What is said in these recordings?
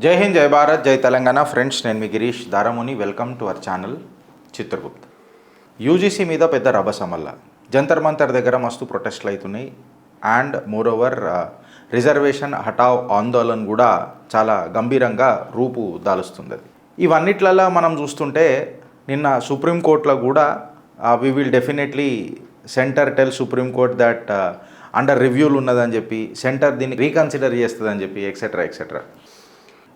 జై హింద్, జై భారత్, జై తెలంగాణ. ఫ్రెండ్స్, నేను మీ Girish Daramuni. Welcome to our channel Chitragupt. UGC మీద పెద్ద రభసమల్ల జంతర్ మంతర్ దగ్గర మస్తు ప్రొటెస్ట్లు అవుతున్నాయి. అండ్ మోర్ ఓవర్ రిజర్వేషన్ హఠావ్ ఆందోళన కూడా చాలా గంభీరంగా రూపు దాలుస్తుంది. ఇవన్నిట్లలో మనం చూస్తుంటే నిన్న సుప్రీంకోర్టులో కూడా we will definitely centre tell supreme court that under రివ్యూలు ఉన్నదని చెప్పి, సెంటర్ దీన్ని రీకన్సిడర్ చేస్తుందని చెప్పి ఎక్సెట్రా ఎక్సెట్రా.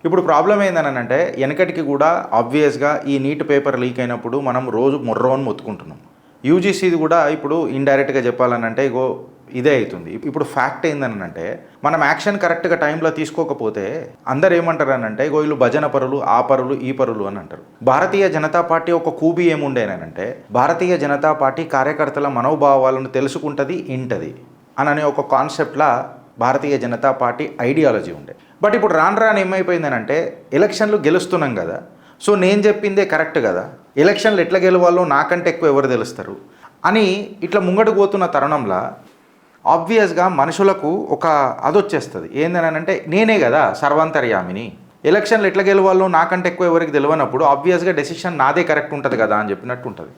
ఇప్పుడు ప్రాబ్లం ఏందని అంటే, వెనకటికి కూడా ఆబ్వియస్గా ఈ నీట్ పేపర్ లీక్ అయినప్పుడు మనం రోజు మొర్రోని మొత్తుకుంటున్నాం. యూజీసీది కూడా ఇప్పుడు ఇండైరెక్ట్గా చెప్పాలనంటే ఇదే అవుతుంది. ఇప్పుడు ఫ్యాక్ట్ ఏందనంటే, మనం యాక్షన్ కరెక్ట్గా టైంలో తీసుకోకపోతే అందరు ఏమంటారు అనంటే, వీళ్ళు భజన పరులు, ఆ పరులు, ఈ పరులు అని అంటారు. భారతీయ జనతా పార్టీ ఒక కూబీ ఏముండేనంటే, భారతీయ జనతా పార్టీ కార్యకర్తల మనోభావాలను తెలుసుకుంటుంది, ఇంటది అననే ఒక కాన్సెప్ట్లా భారతీయ జనతా పార్టీ ఐడియాలజీ ఉండే. బట్ ఇప్పుడు రాను ఏమైపోయిందనంటే, ఎలక్షన్లు గెలుస్తున్నాం కదా, సో నేను చెప్పిందే కరెక్ట్ కదా, ఎలక్షన్లు ఎట్లా గెలవాలో నాకంటే ఎక్కువ ఎవరు తెలుస్తారు అని ఇట్లా ముంగడు పోతున్న తరుణంలో ఆబ్వియస్గా మనుషులకు ఒక అదొచ్చేస్తుంది. ఏందనంటే, నేనే కదా సర్వాంతర్యామిని, ఎలక్షన్లు ఎట్లా గెలవాలో నాకంటే ఎక్కువ ఎవరికి తెలియనప్పుడు ఆబ్వియస్గా డెసిషన్ నాదే కరెక్ట్ ఉంటుంది కదా అని చెప్పినట్టు ఉంటుంది.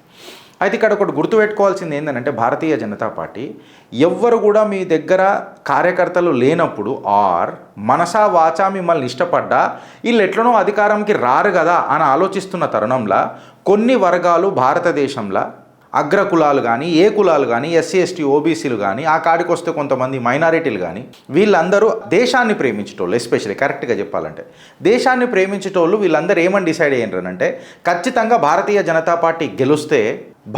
అయితే ఇక్కడ ఒకటి గుర్తుపెట్టుకోవాల్సింది ఏంటంటే, భారతీయ జనతా పార్టీ ఎవ్వరు కూడా మీ దగ్గర కార్యకర్తలు లేనప్పుడు ఆర్ మనసా వాచా మిమ్మల్ని ఇష్టపడ్డా వీళ్ళు ఎట్లనో అధికారంకి రారు కదా అని ఆలోచిస్తున్న తరుణంలో కొన్ని వర్గాలు భారతదేశంలో అగ్ర కులాలు కానీ, ఏ కులాలు కానీ, ఎస్సీ ఎస్టీ ఓబీసీలు కానీ, ఆ కాడికి వస్తే కొంతమంది మైనారిటీలు కానీ, వీళ్ళందరూ దేశాన్ని ప్రేమించేటోళ్ళు, ఎస్పెషల్లీ కరెక్ట్గా చెప్పాలంటే దేశాన్ని ప్రేమించేటోళ్ళు వీళ్ళందరూ ఏమని డిసైడ్ అయ్యారంటే, ఖచ్చితంగా భారతీయ జనతా పార్టీ గెలుస్తే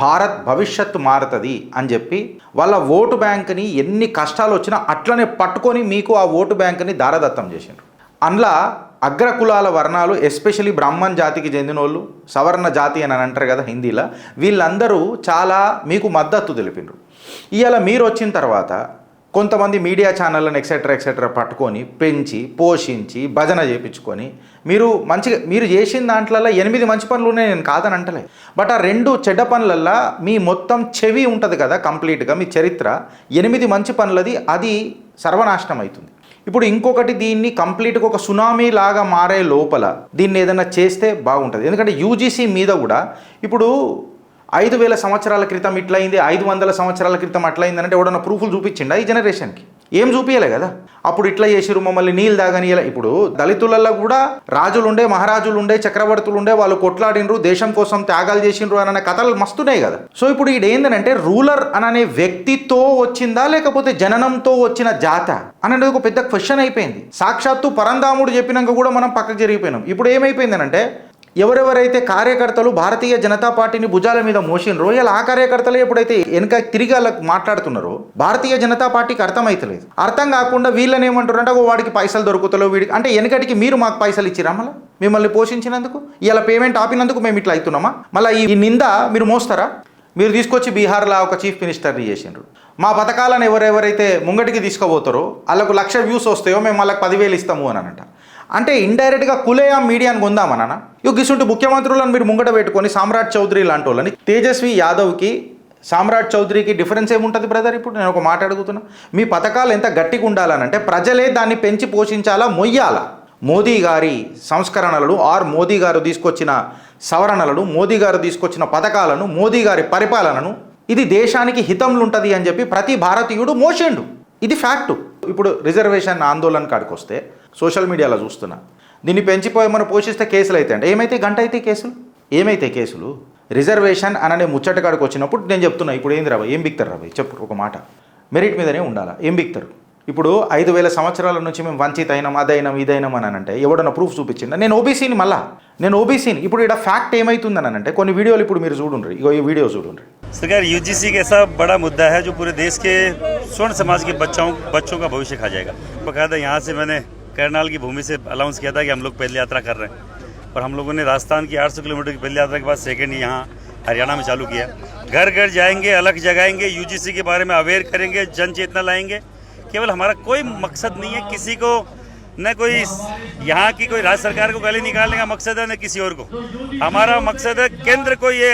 భారత్ భవిష్యత్తు మారుతుంది అని చెప్పి వాళ్ళ ఓటు బ్యాంకుని ఎన్ని కష్టాలు వచ్చినా అట్లనే పట్టుకొని మీకు ఆ ఓటు బ్యాంకుని దారదత్తం చేసిండ్రు. అందులో అగ్ర కులాల వర్ణాలు, ఎస్పెషలీ బ్రాహ్మణ్ జాతికి చెందిన వాళ్ళు, సవర్ణ జాతి అని అంటారు కదా హిందీలో, వీళ్ళందరూ చాలా మీకు మద్దతు తెలిపినారు. ఇవాళ మీరు వచ్చిన తర్వాత కొంతమంది మీడియా ఛానళ్ళను ఎక్సెట్రా పట్టుకొని పెంచి పోషించి భజన చేయించుకొని మీరు చేసిన దాంట్లలో 8 మంచి పనులు ఉన్నాయి, నేను కాదని అంటలే. బట్ ఆ 2 చెడ్డ పనులల్లో మీ మొత్తం చెవి ఉంటుంది కదా, కంప్లీట్గా మీ చరిత్ర 8 మంచి పనులది అది సర్వనాశనం అవుతుంది. ఇప్పుడు ఇంకొకటి దీన్ని కంప్లీట్గా ఒక సునామీ లాగా మారే లోపల దీన్ని ఏదైనా చేస్తే బాగుంటుంది. ఎందుకంటే యూజీసీ మీద కూడా ఇప్పుడు 5000 సంవత్సరాల క్రితం ఇట్లయింది, 500 సంవత్సరాల క్రితం అట్లయింది అంటే ఎవడన్నా ప్రూఫ్లు చూపించిండా ఈ జనరేషన్కి? ఏం చూపించలే కదా. అప్పుడు ఇట్లా చేసిరు, మమ్మల్ని నీళ్ళు దాగనియలే. ఇప్పుడు దళితులలో కూడా రాజులుండే, మహారాజులుండే, చక్రవర్తులుండే, వాళ్ళు కొట్లాడినరు, దేశం కోసం త్యాగాలు చేసిండ్రు అనే కథలు మస్తున్నాయి కదా. సో ఇప్పుడు ఇది ఏంటంటే, రూలర్ అనే వ్యక్తితో వచ్చిందా లేకపోతే జననంతో వచ్చిన జాత అనేది ఒక పెద్ద క్వశ్చన్ అయిపోయింది. సాక్షాత్తు పరంధాముడు చెప్పినాక కూడా మనం పక్కకు జరిగిపోయినాం. ఇప్పుడు ఏమైపోయిందనంటే, ఎవరెవరైతే కార్యకర్తలు భారతీయ జనతా పార్టీని భుజాల మీద మోసినరో ఇలా ఆ కార్యకర్తలు ఎప్పుడైతే వెనక తిరిగి వాళ్ళకి మాట్లాడుతున్నారో భారతీయ జనతా పార్టీకి అర్థమవుతలేదు. అర్థం కాకుండా వీళ్ళని ఏమంటారు అంటే, వాడికి పైసలు దొరుకుతలేవు, వీడికి అంటే వెనకటికి మీరు మాకు పైసలు ఇచ్చిరా, మళ్ళీ మిమ్మల్ని పోషించినందుకు ఇలా పేమెంట్ ఆపినందుకు మేము ఇట్లా అవుతున్నామా? మళ్ళీ ఈ నింద మీరు మోస్తారా? మీరు తీసుకొచ్చి బీహార్లో ఒక చీఫ్ మినిస్టర్ని చేసిండ్రు. మా పథకాలను ఎవరెవరైతే ముంగటికి తీసుకుపోతారో వాళ్ళకు 1,00,000 వ్యూస్ వస్తాయో మేము వాళ్ళకి 10,000 ఇస్తాము అని అంట. అంటే ఇండైరెక్ట్గా కులేయా మీడియాని కొందామన్నా. గిసుంటి ముఖ్యమంత్రులను మీరు ముంగట పెట్టుకొని సామ్రాట్ చౌదరి లాంటి వాళ్ళని, తేజస్వి యాదవ్కి సామ్రాట్ చౌదరికి డిఫరెన్స్ ఏముంటుంది బ్రదర్? ఇప్పుడు నేను ఒక మాట అడుగుతున్నా, మీ పథకాలు ఎంత గట్టిగా ఉండాలనంటే ప్రజలే దాన్ని పెంచి పోషించాలా, మొయ్యాలా. మోదీ గారి సంస్కరణలు ఆర్ మోదీ గారు తీసుకొచ్చిన సవరణలను, మోదీ గారు తీసుకొచ్చిన పథకాలను, మోదీ గారి పరిపాలనను ఇది దేశానికి హితంలు ఉంటుంది అని చెప్పి ప్రతి భారతీయుడు మోసిండు. ఇది ఫ్యాక్టు. ఇప్పుడు రిజర్వేషన్ ఆందోళన కాడికి వస్తే సోషల్ మీడియాలో చూస్తున్నా, దీన్ని పెంచిపోయి మనం పోషిస్తే కేసులు అయితే అంటే ఏమైతే గంట అయితే కేసులు, ఏమైతే కేసులు? రిజర్వేషన్ అననే ముచ్చట కాడికి వచ్చినప్పుడు నేను చెప్తున్నా, ఇప్పుడు ఏంది రాబాయ్, ఏం బిక్తారు రాబాయ్? చెప్పు ఒక మాట, మెరిట్ మీదనే ఉండాలా, ఏం బిక్తారు? ఇప్పుడు 5000 సంవత్సరాల నుంచి మేము వంచిత అయినాం, అదైనాం, ఇదైనాం అని అంటే ఎవడన్నా ప్రూఫ్ చూపించిందా? నేను ఓబీసీని ఇప్పుడు ఇక్కడ ఫ్యాక్ట్ ఏమవుతుందని అంటే కొన్ని వీడియోలు ఇప్పుడు మీరు చూడండి, ఇగో ఈ వీడియో చూడండి. सरकार यूजीसी का ऐसा बड़ा मुद्दा है जो पूरे देश के स्वर्ण समाज के बच्चों का भविष्य खा जाएगा। बकायदा यहाँ से मैंने करनाल की भूमि से अनाउंस किया था कि हम लोग पैदल यात्रा कर रहे हैं, और हम लोगों ने राजस्थान की 800 किलोमीटर की पैदल यात्रा के बाद सेकेंड यहाँ हरियाणा में चालू किया। घर घर जाएंगे, अलग जगाएंगे, यूजीसी के बारे में अवेयर करेंगे, जन चेतना लाएंगे। केवल हमारा कोई मकसद नहीं है किसी को, न कोई यहाँ की कोई राज्य सरकार को गाली निकालने का मकसद है, न किसी और को। हमारा मकसद है केंद्र को ये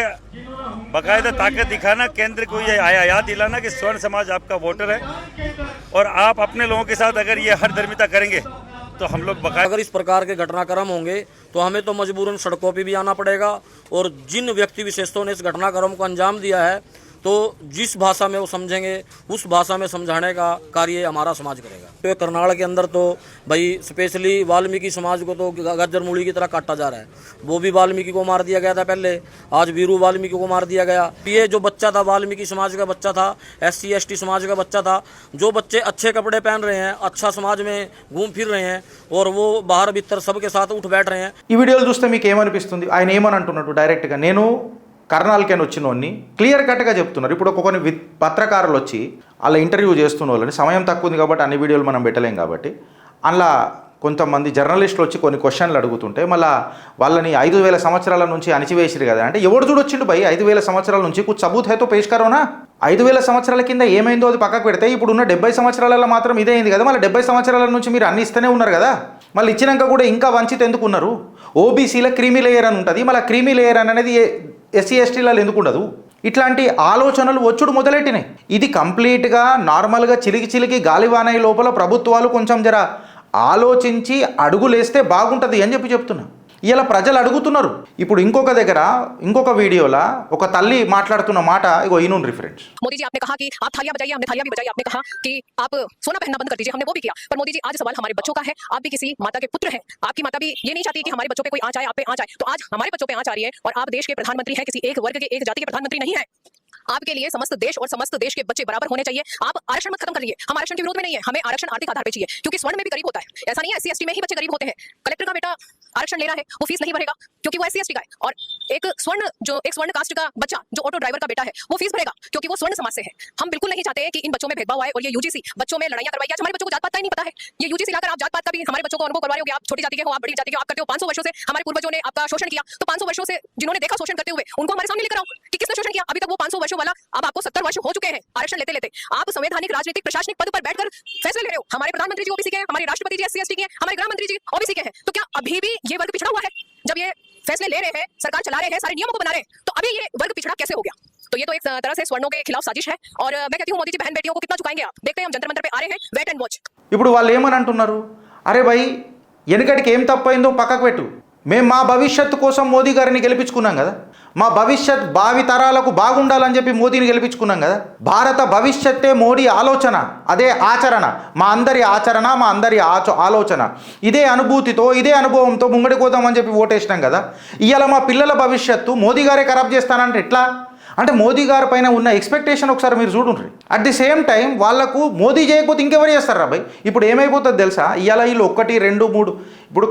बाकायदा ताकत दिखाना, केंद्र को ये याद दिलाना कि स्वर्ण समाज आपका वोटर है, और आप अपने लोगों के साथ अगर ये हर धर्मिता करेंगे तो हम लोग बकायदा अगर इस प्रकार के घटनाक्रम होंगे तो हमें तो मजबूरन सड़कों पे भी आना पड़ेगा और जिन व्यक्ति विशेषों ने इस घटनाक्रम को अंजाम दिया है तो जिस भाषा में वो समझेंगे उस भाषा में समझाने का कार्य हमारा समाज करेगा। तो करनाल के अंदर तो भाई स्पेशली वाल्मीकि समाज को तो गाजर मूली की तरह काटा जा रहा है। वो भी वाल्मीकि को मार दिया गया था पहले, आज वीरू वाल्मीकि को मार दिया गया। ये जो बच्चा था वाल्मीकि समाज का बच्चा था, SC ST समाज का बच्चा था, जो बच्चे अच्छे कपड़े पहन रहे हैं, अच्छा समाज में घूम फिर रहे हैं और वो बाहर भीतर सबके साथ उठ बैठ रहे हैं। ఈ వీడియోలు చూస్తే మీకు ఏమనిపిస్తుంది? ఆయన ఏమని అంటున్నట్టు డైరెక్ట్గా నేను కర్నాల్కేని వచ్చినోడిని క్లియర్ కట్గా చెప్తున్నారు. ఇప్పుడు కొన్ని పత్రకారులు వచ్చి అలా ఇంటర్వ్యూ చేస్తున్న వాళ్ళని సమయం తక్కువ ఉంది కాబట్టి అన్ని వీడియోలు మనం పెట్టలేం కాబట్టి అలా కొంతమంది జర్నలిస్టులు వచ్చి కొన్ని క్వశ్చన్లు అడుగుతుంటే మళ్ళీ వాళ్ళని 5000 సంవత్సరాల నుంచి అణిచివేసిరు కదా అంటే ఎవడు చూడొచ్చిండు భయ్ 5000 సంవత్సరాల నుంచి కుछ सबूत है तो पेश करो ना. 5000 సంవత్సరాల కింద ఏమైందో అది పక్కకు పెడితే ఇప్పుడున్న 70 సంవత్సరాలలో మాత్రం ఇదే అయింది కదా. మళ్ళీ 70 సంవత్సరాల నుంచి మీరు అన్ని ఇస్తూనే ఉన్నారు కదా. మళ్ళీ ఇచ్చినాక కూడా ఇంకా వంచిత ఎందుకు ఉన్నారు? ఓబీసీల క్రీమీ లేయర్ అని ఉంటుంది, మళ్ళీ క్రీమీ లేయర్ అనేది SC STలలో ఎందుకు ఉండదు? ఇట్లాంటి ఆలోచనలు వచ్చుడు మొదలెట్టినాయి. ఇది కంప్లీట్గా నార్మల్గా చిలికి గాలివానయ్య లోపల ప్రభుత్వాలు కొంచెం జర ఆలోచించి అడుగులేస్తే బాగుంటుంది అని చెప్తున్నా. ఇలా ప్రజలు అడుగుతున్నారు. ఇప్పుడు ఇంకొక దగ్గర ఇంకొక వీడియోలో ఒక తల్లి మాట్లాడుతున్న మాట ఇగో ఈను రిఫరెన్స్. मोदी जी आपने कहा कि आप थालियां बजाइए, हमने थालियां भी बजाई। आपने कहा कि आप सोना पहनना बंद कर दीजिए, हमने वो भी किया। पर मोदी जी आज सवाल हमारे बच्चों का है, आप भी किसी माता के पुत्र हैं, आपकी माता भी ये नहीं चाहती कि हमारे बच्चों पे कोई आंच आए, आप पे आंच आए। तो आज हमारे बच्चों पे आंच आ रही है और आप देश के प्रधानमंत्री हैं, किसी एक वर्ग के एक जाति के प्रधानमंत्री नहीं है। आपके लिए समस्त देश और समस्त देश के बच्चे बराबर होने चाहिए। आप आरक्षण मत खत्म करिए, हम आरक्षण के विरोध में नहीं है, हमें आरक्षण आर्थिक आधार पे चाहिए क्योंकि स्वर्ण में भी गरीब होता है। ऐसा नहीं है SC ST में ही बच्चे गरीब होते हैं। कलेक्टर का बेटा आरक्षण ले रहा है, वो फीस नहीं भरेगा क्योंकि वो SC ST का है, और एक स्वर्ण कास्ट का बच्चा जो ऑटो ड्राइवर का बेटा है वो फीस भरेगा क्योंकि वो स्वर्ण समाज से है। हम बिल्कुल नहीं चाहते कि इन बच्चों में भेदभाव आए और ये UGC बच्चों में लड़ाइयां करवाई। आज हमारे बच्चों को जात पात का ही नहीं पता है, ये UGC लाकर आप जात पात का भी हमारे बच्चों को अनुभव करवा रहे हो कि आप छोटी जाति के हो, आप बड़ी जाति के हो, आप करते हो। 500 वर्षों से हमारे पूर्वजों ने आपका शोषण किया, तो 500 वर्षों से जिन्होंने देखा शोषण करते हुए उनको हमारे सामने लेकर आओ कि किसने शोषण किया। अभी तक वो 500 वर्षों वाला अब आपको 70 वर्ष हो चुके हैं आरक्षण लेते लेते। आप संवैधानिक राजनीतिक प्रशासनिक पद पर बैठकर फैसले ले रहे हो। हमारे प्रधानमंत्री जी OBC के हैं, हमारे राष्ट्रपति जी SC ST के हैं, हमारे गृह मंत्री जी OBC के हैं। तो क्या अभी भी ये वर्ग पिछड़ा हुआ है? जब ये फैसले ले रहे हैं, सरकार चला रहे हैं, सारे नियमों को बना रहे हैं, तो अभी ये वर्ग पिछड़ा कैसे हो गया? तो ये तो एक तरह से स्वर्णों के खिलाफ साजिश है। और मैं कहती हूँ मोदी जी बहन बेटियों को कितना चुकाएंगे आप? देखते हैं हम जंतर मंतर पे आ रहे हैं, वेट एंड वॉच। ఇప్పుడు వాళ్ళు ఏమని అంటున్నారు? అరే భయ్ వెనకటికి ఏం తప్పైందో పక్కకు పెట్టు. మేము మా భవిష్యత్తు కోసం మోదీ గారిని గెలిపించుకున్నాం కదా, మా భవిష్యత్ భావి తరాలకు బాగుండాలని చెప్పి మోదీని గెలిపించుకున్నాం కదా. భారత భవిష్యత్తే మోడీ ఆలోచన, అదే ఆచరణ, మా అందరి ఆచరణ, మా అందరి ఆలోచన. ఇదే అనుభూతితో ఇదే అనుభవంతో ముంగడి కోదామని చెప్పి ఓటేసినాం కదా. ఇవాళ మా పిల్లల భవిష్యత్తు మోదీ గారే ఖరాబ్ చేస్తానంటే ఎట్లా? అంటే మోదీ గారి పైన ఉన్న ఎక్స్పెక్టేషన్ ఒకసారి మీరు చూడండి. అట్ ది సేమ్ టైం వాళ్ళకు మోదీ చేయకపోతే ఇంకెవరు చేస్తారు రాబాయ్? ఇప్పుడు ఏమైపోతుంది తెలుసా? ఇవాళ వీళ్ళు 1, 2, 3 ఇప్పుడు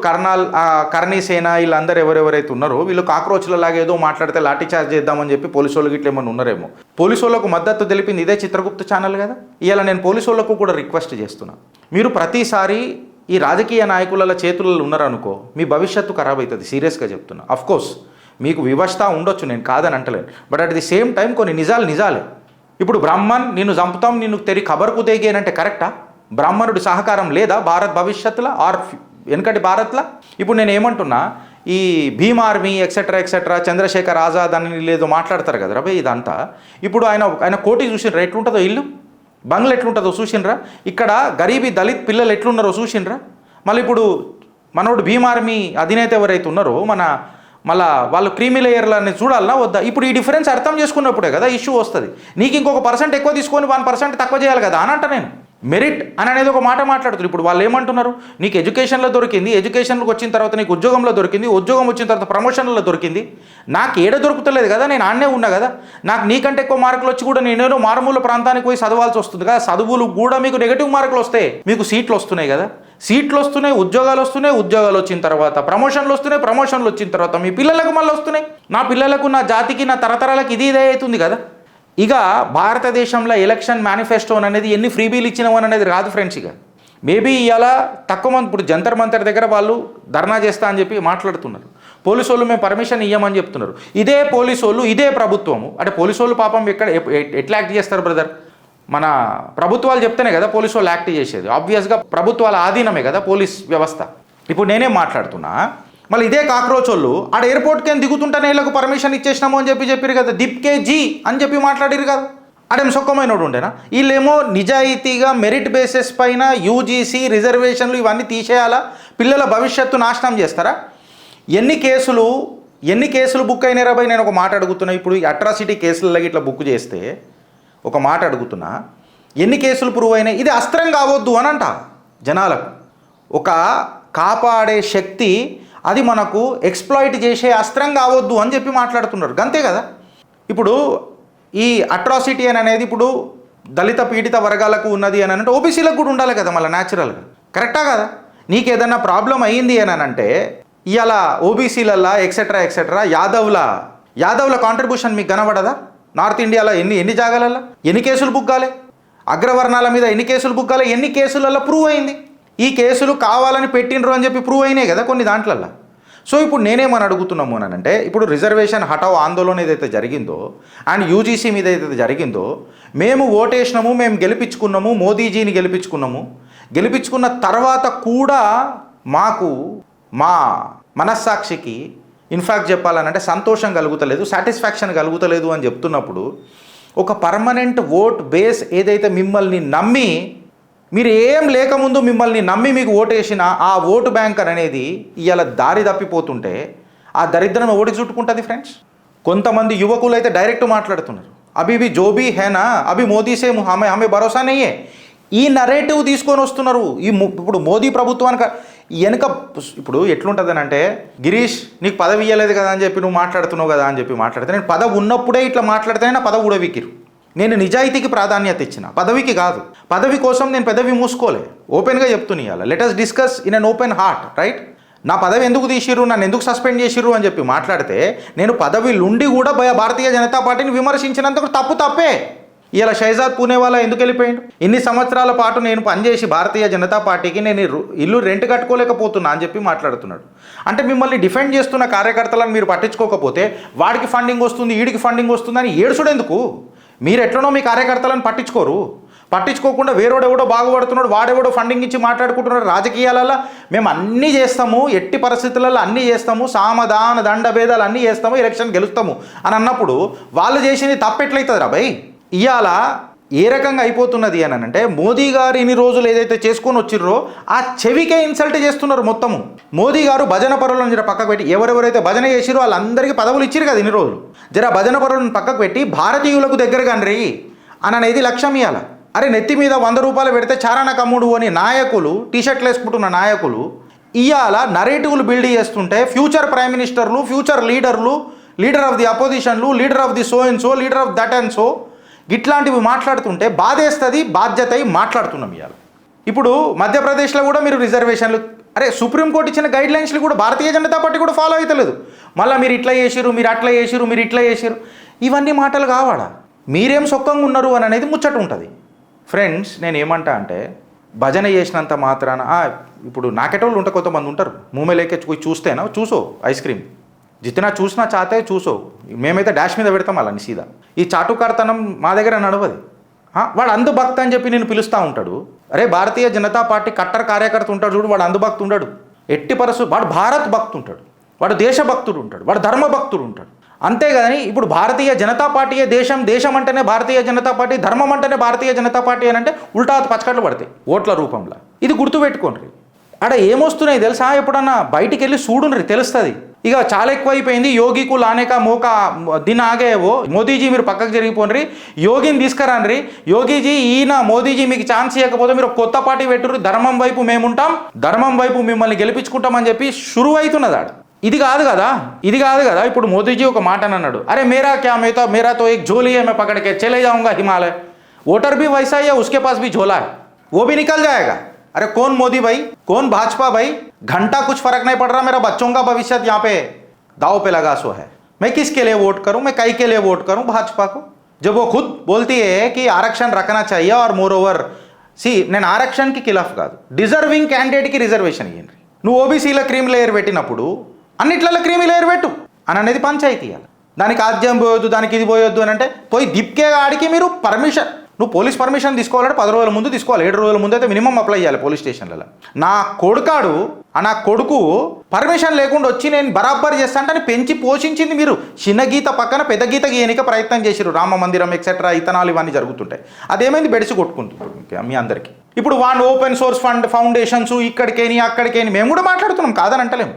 కర్ణీ సేన వీళ్ళందరూ ఎవరెవరైతే ఉన్నారో వీళ్ళు కాక్రోచ్లలాగా ఏదో మాట్లాడితే లాఠీ చార్జ్ చేద్దామని చెప్పి పోలీసు వాళ్ళకి ఇట్లా ఏమన్నా ఉన్నారేమో. పోలీసు వాళ్ళకు మద్దతు తెలిపింది ఇదే చిత్రగుప్త ఛానల్ కదా. ఇవాళ నేను పోలీసు వాళ్ళకు కూడా రిక్వెస్ట్ చేస్తున్నా, మీరు ప్రతిసారి ఈ రాజకీయ నాయకుల చేతులలో ఉన్నారనుకో మీ భవిష్యత్తు ఖరాబ్ అవుతుంది. సీరియస్గా చెప్తున్నా. అఫ్కోర్స్ మీకు వివక్షత ఉండొచ్చు, నేను కాదని అంటలేను, but at the same time కొన్ని నిజాలే. ఇప్పుడు బ్రాహ్మణ్ నిన్ను చంపుతాం, నిన్ను తెరి ఖబర్కు తెగేనంటే కరెక్టా? బ్రాహ్మణుడి సహకారం లేదా భారత్ భవిష్యత్తులో ఆర్ వెనకటి భారత్లో? ఇప్పుడు నేను ఏమంటున్నా, ఈ భీమ్ ఆర్మీ ఎక్సెట్రా చంద్రశేఖర్ ఆజాద్ అని లేదో మాట్లాడతారు కదా రాబోయ్ ఇదంతా. ఇప్పుడు ఆయన కోటి చూసినరా ఎట్లుంటుందో, ఇల్లు బంగ్లా ఎట్లుంటుందో చూసినరా? ఇక్కడ గరీబీ దళిత్ పిల్లలు ఎట్లున్నారో చూసినరా? మళ్ళీ ఇప్పుడు మనోడు భీమ్ ఆర్మీ అధినేత ఎవరైతే ఉన్నారో మళ్ళీ వాళ్ళు క్రీమీ లేయర్లని చూడాలన్నా వద్దా? ఇప్పుడు ఈ డిఫరెన్స్ అర్థం చేసుకున్నప్పుడే కదా ఇష్యూ వస్తుంది. నీకు ఇంకొక % ఎక్కువ తీసుకొని 1% తక్కువ చేయాలి కదా అని అంట నేను. మెరిట్ అని అనేది ఒక మాట మాట్లాడుతున్నారు. ఇప్పుడు వాళ్ళు ఏమంటున్నారు, నీకు ఎడ్యుకేషన్లో దొరికింది, ఎడ్యుకేషన్లోకి వచ్చిన తర్వాత నీకు ఉద్యోగంలో దొరికింది, ఉద్యోగం వచ్చిన తర్వాత ప్రమోషన్లో దొరికింది, నాకు ఏడ దొరుకుతలేదు కదా, నేను ఆడనే ఉన్నా కదా, నాకు నీకంటే ఎక్కువ మార్కులు వచ్చి కూడా నేనేదో మారుమూల ప్రాంతానికి పోయి చదవాల్సి వస్తుంది కదా. చదువులు కూడా మీకు నెగిటివ్ మార్కులు వస్తే మీకు సీట్లు వస్తున్నాయి కదా, సీట్లు వస్తున్నాయి, ఉద్యోగాలు వస్తున్నాయి, ఉద్యోగాలు వచ్చిన తర్వాత ప్రమోషన్లు వస్తున్నాయి, ప్రమోషన్లు వచ్చిన తర్వాత మీ పిల్లలకు మళ్ళీ వస్తున్నాయి. నా పిల్లలకు, నా జాతికి, నా తరతరాలకు ఇదే అవుతుంది కదా. ఇక భారతదేశంలో ఎలక్షన్ మేనిఫెస్టో అనేది ఎన్ని ఫ్రీబీలు ఇచ్చినామని అనేది రాదు ఫ్రెండ్స్. ఇక మేబీ ఇలా తక్కువ మంది ఇప్పుడు జంతర్ మంతర్ దగ్గర వాళ్ళు ధర్నా చేస్తా అని చెప్పి మాట్లాడుతున్నారు. పోలీసు వాళ్ళు మేము పర్మిషన్ ఇవ్వమని చెప్తున్నారు. ఇదే పోలీసు వాళ్ళు, ఇదే ప్రభుత్వము, అంటే పోలీసు వాళ్ళు పాపం ఎట్లా యాక్ట్ చేస్తారు బ్రదర్? మన ప్రభుత్వాలు చెప్తేనే కదా పోలీసు వాళ్ళు యాక్ట్ చేసేది. ఆబ్వియస్గా ప్రభుత్వాల ఆధీనమే కదా పోలీస్ వ్యవస్థ. ఇప్పుడు నేనేం మాట్లాడుతున్నా, మళ్ళీ ఇదే కాక్రోచ్ వాళ్ళు ఆడ ఎయిర్పోర్ట్కి ఏం దిగుతుంటేనే వీళ్ళకు పర్మిషన్ ఇచ్చేసినాము అని చెప్పారు కదా, దిప్కే జీ అని చెప్పి మాట్లాడారు కదా. అడేం సొక్కమైనోడు ఉండేనా? వీళ్ళేమో నిజాయితీగా మెరిట్ బేసిస్ పైన యూజీసీ రిజర్వేషన్లు ఇవన్నీ తీసేయాలా, పిల్లల భవిష్యత్తు నాశనం చేస్తారా? ఎన్ని కేసులు బుక్ అయినారా భయ్? నేను ఒక మాట అడుగుతున్నా. ఇప్పుడు ఈ అట్రాసిటీ కేసులలో ఇట్లా బుక్ చేస్తే ఒక మాట అడుగుతున్నా, ఎన్ని కేసులు ప్రూవ్ అయినాయి? ఇది అస్త్రం కావద్దు అని అంట జనాలకు. ఒక కాపాడే శక్తి అది మనకు ఎక్స్ప్లాయిట్ చేసే అస్త్రం కావద్దు అని చెప్పి మాట్లాడుతున్నారు. అంతే కదా. ఇప్పుడు ఈ అట్రాసిటీ అని అనేది ఇప్పుడు దళిత పీడిత వర్గాలకు ఉన్నది అని అంటే ఓబీసీలకు కూడా ఉండాలి కదా మళ్ళీ న్యాచురల్గా. కరెక్టా కదా? నీకు ఏదన్నా ప్రాబ్లం అయ్యింది అని అంటే ఇలా ఓబీసీలల్లా ఎక్సెట్రా యాదవ్ల కాంట్రిబ్యూషన్ మీకు కనబడదా? నార్త్ ఇండియాలో ఎన్ని జాగాలల్లో ఎన్ని కేసులు బుక్ కాలే? అగ్రవర్ణాల మీద ఎన్ని కేసులు బుక్ కాలే? ఎన్ని కేసులలో ప్రూవ్ అయింది? ఈ కేసులు కావాలని పెట్టినరు అని చెప్పి ప్రూవ్ అయినాయి కదా కొన్ని దాంట్లల్లో. సో ఇప్పుడు నేనేమని అడుగుతున్నాము అని అంటే, ఇప్పుడు రిజర్వేషన్ హఠావ్ ఆందోళన ఏదైతే జరిగిందో అండ్ యూజీసీ మీద ఏదైతే జరిగిందో, మేము ఓటేసినాము, మేము గెలిపించుకున్నాము, మోదీజీని గెలిపించుకున్న తర్వాత కూడా మాకు మా మనస్సాక్షికి ఇన్ఫ్యాక్ట్ చెప్పాలనంటే సంతోషం కలుగుతలేదు, సాటిస్ఫాక్షన్ కలుగుతలేదు అని చెప్తున్నప్పుడు, ఒక పర్మనెంట్ ఓట్ బేస్ ఏదైతే మిమ్మల్ని నమ్మి, మీరు ఏం లేకముందు మిమ్మల్ని నమ్మి మీకు ఓటేసిన ఆ ఓటు బ్యాంక్ అనేది ఇవాళ దారి తప్పిపోతుంటే ఆ దరిద్రం ఓడికి చుట్టుకుంటుంది ఫ్రెండ్స్. కొంతమంది యువకులు అయితే డైరెక్ట్ మాట్లాడుతున్నారు, అభి జోబీ హేనా అభి మోదీ సే హమే భరోసా నయ్యే. ఈ నరేటివ్ తీసుకొని వస్తున్నారు. ఇప్పుడు మోదీ ప్రభుత్వానికి వెనుక ఇప్పుడు ఎట్లుంటుందని అంటే, గిరీష్ నీకు పదవి ఇవ్వలేదు కదా అని చెప్పి నువ్వు మాట్లాడుతున్నావు కదా అని చెప్పి మాట్లాడితే, నేను పదవి ఉన్నప్పుడే ఇట్లా మాట్లాడితేనే నా పదవి ఉడవికిరు. నేను నిజాయితీకి ప్రాధాన్యత ఇచ్చిన, పదవికి కాదు. పదవి కోసం నేను పెదవి మూసుకోలే, ఓపెన్గా చెప్తున్నాను. Let us discuss in an open heart, right? నా పదవి ఎందుకు తీసిర్రు, నన్ను ఎందుకు సస్పెండ్ చేసిర్రు అని చెప్పి మాట్లాడితే, నేను పదవిలుండి కూడా భారతీయ జనతా పార్టీని విమర్శించినందుకు తప్పే. ఇలా షైజాద్ పూణేవాలా ఎందుకు వెళ్ళిపోయిండు? ఇన్ని సంవత్సరాల పాటు నేను పనిచేసి భారతీయ జనతా పార్టీకి నేను ఇల్లు రెంట్ కట్టుకోలేకపోతున్నా అని చెప్పి మాట్లాడుతున్నాడు. అంటే మిమ్మల్ని డిఫెండ్ చేస్తున్న కార్యకర్తలను మీరు పట్టించుకోకపోతే, వాడికి ఫండింగ్ వస్తుంది, వీడికి ఫండింగ్ వస్తుంది అని ఏడుచుడెందుకు? మీరు ఎట్లనో మీ కార్యకర్తలను పట్టించుకోకుండా వేరేవాడెవడో బాగుపడుతున్నాడు, వాడెవడో ఫండింగ్ ఇచ్చి మాట్లాడుకుంటున్నాడు. రాజకీయాలలో మేము అన్నీ చేస్తాము, ఎట్టి పరిస్థితులలో అన్నీ చేస్తాము, సామదాన దండ భేదాలు అన్నీ చేస్తాము, ఎలక్షన్ గెలుస్తాము అని అన్నప్పుడు వాళ్ళు చేసింది తప్పెట్లయితుంది రా భయ్? ఇవాళ ఏ రకంగా అయిపోతున్నది అని అంటే, మోదీ గారు ఇన్ని రోజులు ఏదైతే చేసుకొని వచ్చిర్రో ఆ చెవికే ఇన్సల్ట్ చేస్తున్నారు మొత్తము. మోదీ గారు భజన పరులను జర పక్కకు పెట్టి, ఎవరెవరైతే భజన చేసిరో వాళ్ళందరికీ పదవులు ఇచ్చిరు కదా ఇన్ని రోజులు, జర భజన పరులను పక్కకు పెట్టి భారతీయులకు దగ్గరగా రీ అని అనేది లక్ష్యం ఇవ్వాలి. అరే నెత్తి మీద 100 రూపాయలు పెడితే చారాన కమ్ముడు అని నాయకులు, టీషర్ట్లు వేసుకుంటున్న నాయకులు ఇవాళ నరేటివ్లు బిల్డ్ చేస్తుంటే, ఫ్యూచర్ ప్రైమ్ మినిస్టర్లు, ఫ్యూచర్ లీడర్ ఆఫ్ ది అపోజిషన్లు, leader of the so and so, leader of that and so ఇట్లాంటివి మాట్లాడుతుంటే బాధేస్తుంది. బాధ్యత అయి మాట్లాడుతున్నాం ఇవాళ. ఇప్పుడు మధ్యప్రదేశ్లో కూడా మీరు రిజర్వేషన్లు, అరే సుప్రీంకోర్టు ఇచ్చిన గైడ్లైన్స్లు కూడా భారతీయ జనతా పార్టీ కూడా ఫాలో అవుతలేదు. మళ్ళీ మీరు ఇట్లా చేసిరు, మీరు అట్లా చేసిరు, మీరు ఇట్లా చేసిరు, ఇవన్నీ మాటలు కావాడా? మీరేం సొక్కంగా ఉన్నారు అని అనేది ముచ్చట ఉంటుంది. ఫ్రెండ్స్, నేను ఏమంటా అంటే, భజన చేసినంత మాత్రాన ఇప్పుడు నాకెటోళ్ళు ఉంటే కొంతమంది ఉంటారు, మూమెలేకే చూస్తేనా చూసో ఐస్ క్రీమ్ జితనా చూసినా చాతే చూసో, మేమైతే డాష్ మీద పెడతాం అలా నిసీదా. ఈ చాటుకార్తనం మా దగ్గర నడవది. వాడు అందుభక్త అని చెప్పి నేను పిలుస్తూ ఉంటాడు. అరే భారతీయ జనతా పార్టీ కట్టర్ కార్యకర్త ఉంటాడు చూడు, వాడు అందుభక్తి ఉండడు. ఎట్టి పరిస్థితి వాడు భారత్ భక్తు ఉంటాడు, వాడు దేశభక్తుడు ఉంటాడు, వాడు ధర్మభక్తుడు ఉంటాడు. అంతేగాని ఇప్పుడు భారతీయ జనతా పార్టీయే దేశం అంటేనే భారతీయ జనతా పార్టీ, ధర్మం అంటేనే భారతీయ జనతా పార్టీ అని అంటే ఉల్టా పచ్చకట్లు పడతాయి ఓట్ల రూపంలో. ఇది గుర్తుపెట్టుకోండి. ఆడ ఏమొస్తున్నాయి తెలుసా? ఎప్పుడన్నా బయటికి వెళ్ళి చూడుండ్రి, తెలుస్తుంది. ఇక చాలా ఎక్కువైపోయింది. యోగికు లానేకా మోకా దిన్ ఆగేవో, మోదీజీ మీరు పక్కకు జరిగిపోండి, యోగిని తీసుకురాండ్రి. యోగిజీ ఈయన మోదీజీ మీకు ఛాన్స్ ఇవ్వకపోతే మీరు కొత్త పార్టీ పెట్టుర్రి, ధర్మం వైపు మేముంటాం, ధర్మం వైపు మిమ్మల్ని గెలిపించుకుంటామని చెప్పి షురు అవుతున్నది ఆడ. ఇది కాదు కదా. ఇప్పుడు మోదీజీ ఒక మాట అన్నాడు, అరే మేరా తో ఏక్ झोली है, मैं पकड़ के चले जाऊंगा हिमालय. वोटर भी वैसा ही है, उसके पास भी झोला है, वो भी निकल जाएगा. अरे कौन मोदी भाई, कौन भाजपा भाई, घंटा कुछ फर्क नहीं पड़ रहा, मेरा बच्चों का भविष्य यहाँ पे दाव पे लगा सो है. मैं किसके लिए वोट करूं, मैं कई के लिए वोट करूं भाजपा को, जब वो खुद बोलती है कि आरक्षण रखना चाहिए. और मोर ओवर నేను ఆరక్షణకి ఖిలాఫ్ కాదు, డిజర్వింగ్ క్యాండిడేట్కి రిజర్వేషన్ ఇవ్వండి. నువ్వు ఓబీసీలో క్రీమ్ లేయర్ పెట్టినప్పుడు అన్నిట్లలో క్రీమీ లేయర్ పెట్టు అని అనేది పంచాయతీ ఇవ్వాలి. దానికి ఆద్యం పోయొద్దు, దానికి ఇది పోయొద్దు అని అంటే పోయి దిప్కే ఆడికి మీరు పర్మిషన్ నువ్వు పోలీస్ పర్మిషన్ తీసుకోవాలంటే 10 రోజుల ముందు తీసుకోవాలి, 7 రోజుల ముందు అయితే మినిమం అప్లై చేయాలి పోలీస్ స్టేషన్లలో. నా కొడుకు పర్మిషన్ లేకుండా వచ్చి నేను బరాబర్ చేస్తా అంటే పెంచి పోషించింది మీరు. చిన్న గీత పక్కన పెద్ద గీత గీయనిక ప్రయత్నం చేశారు, రామ మందిరం ఎక్సెట్రా ఇతనాలు ఇవన్నీ జరుగుతుంటాయి. అదేమైంది బెడిసి కొట్టుకుంటుంది మీ అందరికీ. ఇప్పుడు వాడు ఓపెన్ సోర్స్ ఫౌండేషన్స్ ఇక్కడికేని అక్కడికేని మేము కూడా మాట్లాడుతున్నాం, కాదని అంటలేము.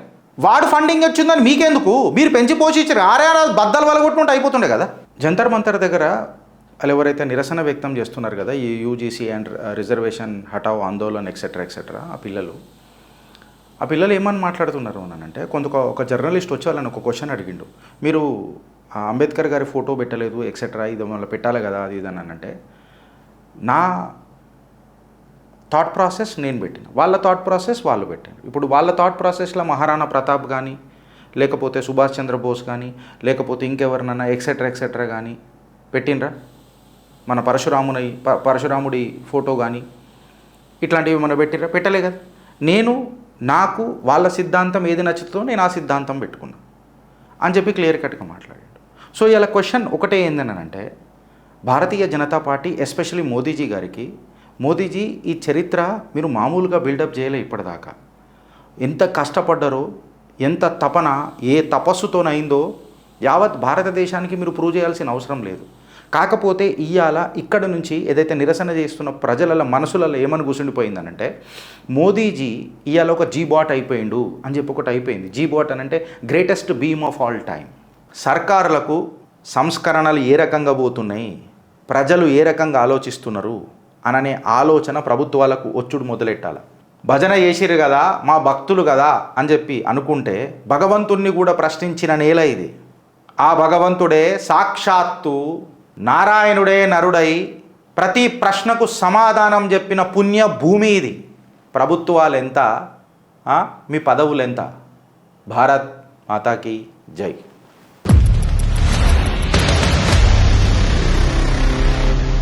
వాడు ఫండింగ్ వచ్చిందని మీకెందుకు, మీరు పెంచి పోషించారు. ఆరేరా బద్దలు వలగొట్టుకుంటూ అయిపోతుండే కదా. జంతర్ మంతర్ దగ్గర వాళ్ళు ఎవరైతే నిరసన వ్యక్తం చేస్తున్నారు కదా, ఈ యూజీసీ అండ్ రిజర్వేషన్ హటావ్ ఆందోళన్ ఎక్సెట్రా ఎక్సెట్రా, ఆ పిల్లలు ఏమని మాట్లాడుతున్నారు అని అంటే, ఒక జర్నలిస్ట్ వచ్చి వాళ్ళని ఒక క్వశ్చన్ అడిగిండు, మీరు అంబేద్కర్ గారి ఫోటో పెట్టలేదు ఎక్సెట్రా, ఇది మళ్ళీ పెట్టాలి కదా అది ఇది అని అంటే, నా థాట్ ప్రాసెస్ నేను పెట్టిన, వాళ్ళ థాట్ ప్రాసెస్ వాళ్ళు పెట్టారు. ఇప్పుడు వాళ్ళ థాట్ ప్రాసెస్లో మహారాణా ప్రతాప్ కానీ, లేకపోతే సుభాష్ చంద్రబోస్ కానీ, లేకపోతే ఇంకెవరినన్నా ఎక్సెట్రా ఎక్సెట్రా కానీ పెట్టినరా? మన పరశురాముడి ఫోటో కానీ ఇట్లాంటివి మనం పెట్టినరా? పెట్టలే కదా. నాకు వాళ్ళ సిద్ధాంతం ఏది నచ్చుతుందో నేను ఆ సిద్ధాంతం పెట్టుకున్నా అని చెప్పి క్లియర్ కట్గా మాట్లాడాడు. సో ఇలా క్వశ్చన్ ఒకటే ఏందని అంటే, భారతీయ జనతా పార్టీ ఎస్పెషల్లీ మోదీజీ ఈ చరిత్ర మీరు మామూలుగా బిల్డప్ చేయలే. ఇప్పటిదాకా ఎంత కష్టపడ్డారో, ఎంత తపన, ఏ తపస్సుతోనైందో యావత్ భారతదేశానికి మీరు ప్రూవ్ చేయాల్సిన అవసరం లేదు. కాకపోతే ఇవాళ ఇక్కడ నుంచి ఏదైతే నిరసన చేస్తున్న ప్రజల మనసులలో ఏమని కూర్చుండిపోయిందనంటే, మోదీజీ ఇవాళ ఒక జీబాట్ అయిపోయిండు అని చెప్పి ఒకటి అయిపోయింది. జీబాట్ అని అంటే greatest beam of all time. సర్కారులకు సంస్కరణలు ఏ రకంగా పోతున్నాయి, ప్రజలు ఏ రకంగా ఆలోచిస్తున్నారు అననే ఆలోచన ప్రభుత్వాలకు వచ్చుడు మొదలెట్టాలి. భజన చేసిరు కదా, మా భక్తులు కదా అని చెప్పి అనుకుంటే భగవంతుణ్ణి కూడా ప్రశ్నించిన నేల ఇది. ఆ భగవంతుడే సాక్షాత్తు నారాయణుడే నరుడై ప్రతి ప్రశ్నకు సమాధానం చెప్పిన పుణ్య భూమి ఇది. ప్రభుత్వాలు ఎంత, మీ పదవులు ఎంత. భారత్ మాతాకి జై.